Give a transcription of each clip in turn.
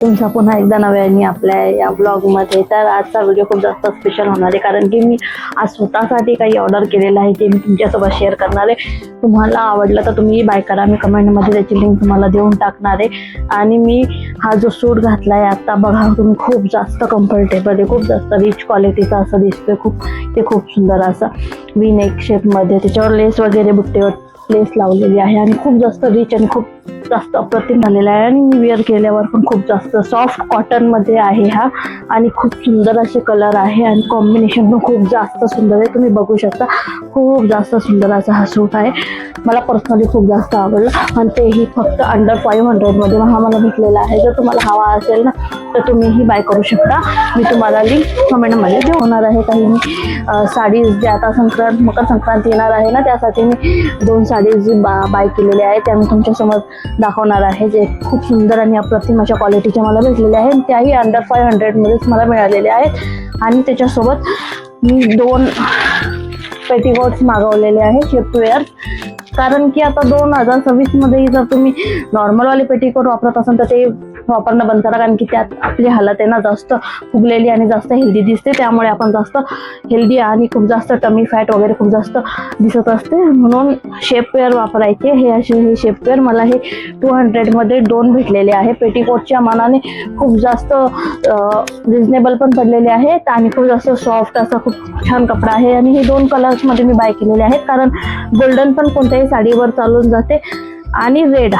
तुमचा पुन्हा एकदा नव्याने आपल्या या ब्लॉगमध्ये. तर आजचा व्हिडिओ खूप जास्त स्पेशल होणार आहे, कारण की मी आज स्वतःसाठी काही ऑर्डर केलेलं आहे ते मी तुमच्यासोबत शेअर करणार आहे. तुम्हाला आवडलं तर तुम्ही बाय करा, मी कमेंटमध्ये त्याची लिंक तुम्हाला देऊन टाकणार आहे. आणि मी हा जो सूट घातला आहे आता बघा तुम्ही, खूप जास्त कम्फर्टेबल आहे, खूप जास्त रिच क्वालिटीचा असं दिसतोय. खूप सुंदर असा वी नेक शेपमध्ये, त्याच्यावर लेस वगैरे बुट्टेवर लेस लावलेली आहे आणि खूप जास्त रिच आणि खूप जास्त अप्रतिम झालेला आहे. आणि मी वेअर केल्यावर पण खूप जास्त सॉफ्ट कॉटनमध्ये आहे हा, आणि खूप सुंदर असे कलर आहे आणि कॉम्बिनेशन पण खूप जास्त सुंदर आहे. तुम्ही बघू शकता, खूप जास्त सुंदर असा हा सूट आहे. मला पर्सनली खूप जास्त आवडलं आणि तेही फक्त अंडर 500मध्ये हा मला भेटलेला आहे. जर तुम्हाला हवा असेल ना तर तुम्हीही बाय करू शकता. मी तुम्हाला लिंक कमेंटमध्ये देणार आहे. काही मी साडीज जे आता मकर संक्रांत येणार आहे ना, त्यासाठी मी 2 साडीज बाय केलेल्या आहेत, त्या मी तुमच्यासमोर दाखवणार आहे, जे खूप सुंदर आणि अप्रतिम अशा क्वालिटीच्या मला भेटलेल्या आहेत. त्याही अंडर 500मध्येच मला मिळालेल्या आहेत. आणि त्याच्यासोबत मी 2 पेटीकोट्स मागवलेले आहे शेपवेअर, कारण की आता 2026मध्ये जर तुम्ही नॉर्मलवाले पेटीकोट वापरत असाल तर ते वापरणं बंद करा, कारण की त्यात आपली हालत आहे ना जास्त फुगलेली आणि जास्त हेल्दी दिसते. त्यामुळे आपण जास्त हेल्दी आणि खूप जास्त टमी फॅट वगैरे खूप जास्त दिसत असते, म्हणून शेपवेअर वापरायचे. हे शेपवेअर मला हे 200मध्ये 2 भेटलेले आहे. पेटीकोटच्या मानाने खूप जास्त रिजनेबल पण पडलेले आहेत आणि खूप जास्त सॉफ्ट असा खूप छान कपडा आहे. आणि हे 2 कलर्समध्ये मी बाय केलेले आहेत, कारण गोल्डन पण कोणत्याही साडीवर चालून जाते आणि रेड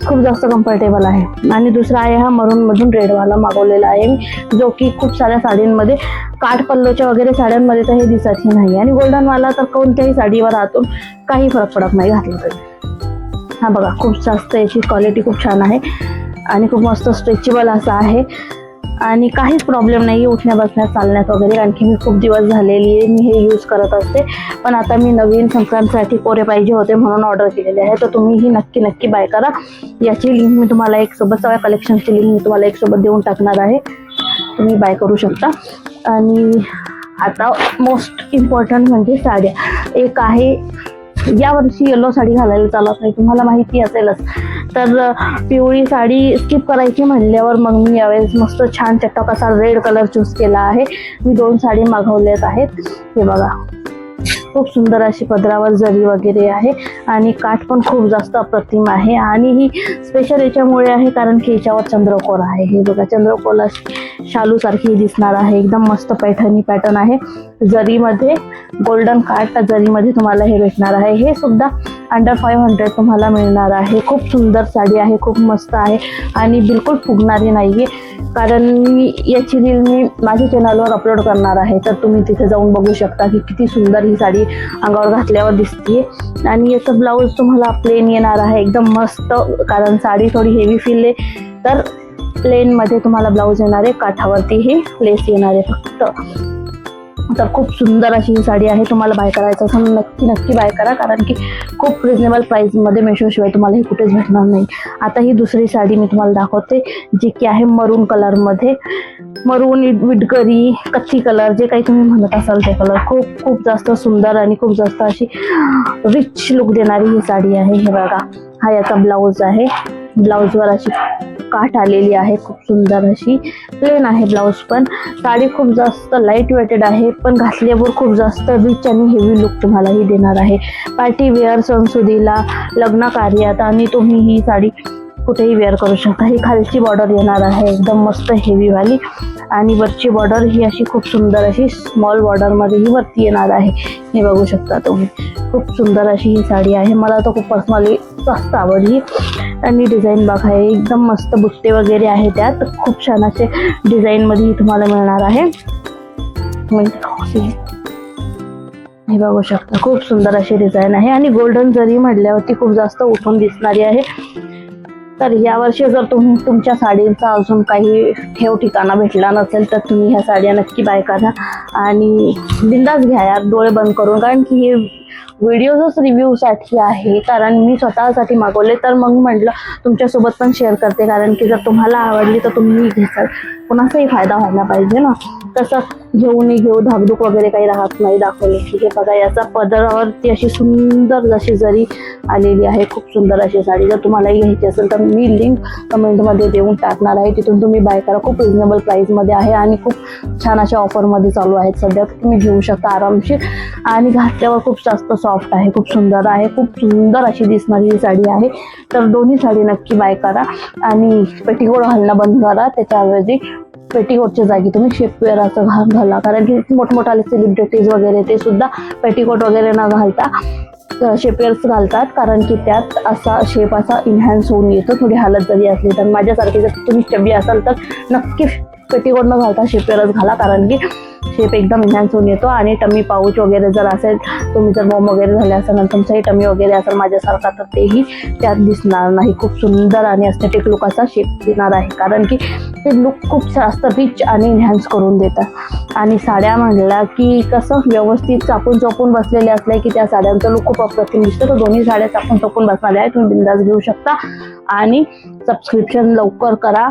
खूप जास्त कम्फर्टेबल आहे. आणि दुसरा आहे हा मरूनमधून रेडवाला मागवलेला आहे मी, जो की खूप साऱ्या साडींमध्ये, काठ पल्लोच्या वगैरे साड्यांमध्ये तर हे दिसतही नाही. आणि गोल्डनवाला तर कोणत्याही साडीवर आतून काही फरक पडत नाही घातला तरी. हा बघा, खूप जास्त याची क्वालिटी खूप छान आहे आणि खूप मस्त स्ट्रेचेबल असा आहे आणि काहीच प्रॉब्लेम नाही उठण्या बसण्यात चालण्यात वगैरे, कारण की मी खूप दिवस झालेली आहे मी हे यूज करत असते. पण आता मी नवीन संक्रांतीसाठी कोरे पाहिजे होते म्हणून ऑर्डर केलेले आहे, तर तुम्हीही नक्की बाय करा. याची लिंक मी तुम्हाला एक सोबत, सगळ्या कलेक्शनची लिंक मी तुम्हाला एक सोबत देऊन टाकणार आहे, तुम्ही बाय करू शकता. आणि आता मोस्ट इम्पॉर्टंट म्हणजे साड्या. एक आहे, यावर्षी येलो साडी घालायला चालत नाही, तुम्हाला माहिती असेलच. तर पिवळी साडी स्किप करायची म्हणल्यावर मग मी यावेळेस मस्त छान चटक असा रेड कलर चूज केला आहे. मी 2 साडी मागवल्यात आहेत. हे बघा, खूप सुंदर अशी पदरावर जरी वगैरे आहे आणि काठ पण खूप जास्त अप्रतिम आहे. आणि ही स्पेशल याच्यामुळे आहे कारण की याच्यावर चंद्रकोर आहे. हे बघा, चंद्रकोर शालू सारखी दिसणार आहे, एकदम मस्त पैठणी पॅटर्न आहे. जरीमध्ये गोल्डन काठ जरीमध्ये तुम्हाला हे भेटणार आहे. हे सुद्धा अंडर 500 तुम्हाला मिळणार आहे. खूप सुंदर साडी आहे, खूप मस्त आहे आणि बिलकुल फुगणारी नाहीये, कारण याची रील मी माझ्या चॅनलवर अपलोड करणार आहे, तर तुम्ही तिथे जाऊन बघू शकता की किती सुंदर ही साडी अंगावर घातल्यावर दिसते. आणि याचं ब्लाऊज तुम्हाला प्लेन येणार आहे, एकदम मस्त, कारण साडी थोडी हेवी फील आहे, तर प्लेनमध्ये तुम्हाला ब्लाऊज येणार आहे. काठावरती हे लेस येणार आहे फक्त. तर खूप सुंदर अशी ही साडी आहे. तुम्हाला बाय करायचं असेल नक्की बाय करा, कारण की खूप रिजनेबल प्राईसमध्ये मेशोशिवाय तुम्हाला हे कुठेच भेटणार नाही. आता ही दुसरी साडी मी तुम्हाला दाखवते, जी की आहे मरून कलरमध्ये. मरून, विटकरी, कथ्थी कलर, जे काही तुम्ही म्हणत असाल ते कलर, खूप जास्त सुंदर आणि खूप जास्त अशी रिच लुक देणारी ही साडी आहे. हे बघा, हा याचा ब्लाऊज आहे. ब्लाऊजवर अशी काठ आलेली आहे, खूप सुंदर अशी. प्लेन आहे ब्लाऊज पण. साडी खूप जास्त लाईट वेटेड आहे, पण घातल्यावर खूप जास्त रिच आणि हेवी लुक तुम्हाला ही देणार आहे. पार्टी वेअर, सणसुदीला, लग्न कार्यात आणि तुम्ही ही साडी कुठेही वेअर करू शकता. ही खालची बॉर्डर येणार आहे एकदम मस्त हेवी वाली, आणि वरची बॉर्डर ही अशी खूप सुंदर अशी स्मॉल बॉर्डरमध्ये ही वरती येणार आहे. हे बघू शकता तुम्ही, खूप सुंदर अशी ही साडी आहे. मला तर खूप पर्सनली जास्त आवडली. आणि डिझाईन बघा, एकदम मस्त बुट्टे वगैरे आहे, त्यात खूप छान असे डिझाईनमध्ये ही तुम्हाला मिळणार आहे. हे बघू शकता, खूप सुंदर अशी डिझाईन आहे आणि गोल्डन जरी म्हटल्यावरती खूप जास्त उठून दिसणारी आहे. तर यावर्षी जर तुम्ही तुमच्या साडींचा अजून काही ठेव ठिकाणा भेटला नसेल तर तुम्ही ह्या साड्या नक्की बाय करा आणि बिंदास घ्या यार, डोळे बंद करून, कारण की हे व्हिडिओजच रिव्ह्यूसाठी आहे, कारण मी स्वतःसाठी मागवले, तर मग म्हटलं तुमच्यासोबत पण शेअर करते, कारण की जर तुम्हाला आवडली तर तुम्ही घेसाल. कोणाचाही फायदा व्हायला पाहिजे ना. तसं घेऊ धाकधूक वगैरे काही राहत नाही दाखवण्याची. हे बघा, याचा पदरावरती अशी सुंदर जशी जरी आलेली आहे, खूप सुंदर अशी साडी. जर तुम्हालाही घ्यायची असेल तर मी लिंक कमेंटमध्ये देऊन टाकणार आहे, तिथून तुम्ही बाय करा. खूप रिजनेबल प्राईसमध्ये आहे आणि खूप छान अशा ऑफरमध्ये चालू आहेत सध्या, तुम्ही घेऊ शकता आरामशीर. आणि घातल्यावर खूप जास्त सॉफ्ट आहे, खूप सुंदर आहे, खूप सुंदर अशी दिसणारी ही साडी आहे. तर दोन्ही साडी नक्की बाय करा आणि पेटीकोट घालणं बंद करा. त्याच्याऐवजी पेटीकोटच्या जागी तुम्ही शेपवेअर असं घाला, कारण की मोठमोठाले सेलिब्रिटीज वगैरे ते सुद्धा पेटीकोट वगैरे न घालता शेपवेअर्स घालतात, कारण की त्यात असा शेप असा इन्हॅन्स होऊन येतो थोडी हालत जरी असली तर. माझ्यासारखी जर तुम्ही चबी असाल तर नक्की पेटीकोट न घालता शेपवेअरच घाला, कारण की शेप एकदम इन्हॅन्स होऊन येतो. आणि टमी पाऊच वगैरे जर असेल, तुम्ही जर मॉम वगैरे झाले असेल आणि तुमचाही टमी वगैरे असेल माझ्यासारखा, तर तेही त्यात दिसणार नाही. खूप सुंदर आणि एस्थेटिक लुक असा शेप देणार आहे, कारण की ते लुक खूप जास्त रिच आणि इन्हॅन्स करून देतात. आणि साड्या म्हणल्या की कसं व्यवस्थित चापून चोपून बसलेले असले की त्या साड्यांचा लुक खूप अप्रतिम दिसतो. तर दोन्ही साड्या चापून चोपून बसणाऱ्या आहेत, तुम्ही बिंदास घेऊ शकता. आणि सबस्क्रिप्शन लवकर करा,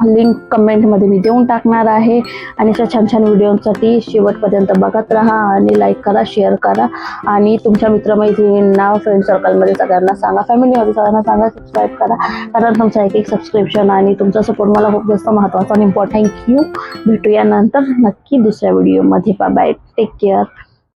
लिंक कमेंटमध्ये मी देऊन टाकणार आहे. आणि अशा छान छान व्हिडिओसाठी शेवटपर्यंत बघत राहा आणि लाईक करा, शेअर करा आणि तुमच्या मित्रमैत्रिणींना, फ्रेंड सर्कलमध्ये सगळ्यांना सांगा, फॅमिलीमध्ये सगळ्यांना सांगा, सबस्क्राईब करा, कारण तुमचा एक सबस्क्रिप्शन आणि तुमचा सपोर्ट मला खूप जास्त महत्त्वाचा आणि इम्पॉर्टंट. थँक्यू. भेटूया नंतर नक्की दुसऱ्या व्हिडिओमध्ये. Bye bye, take care.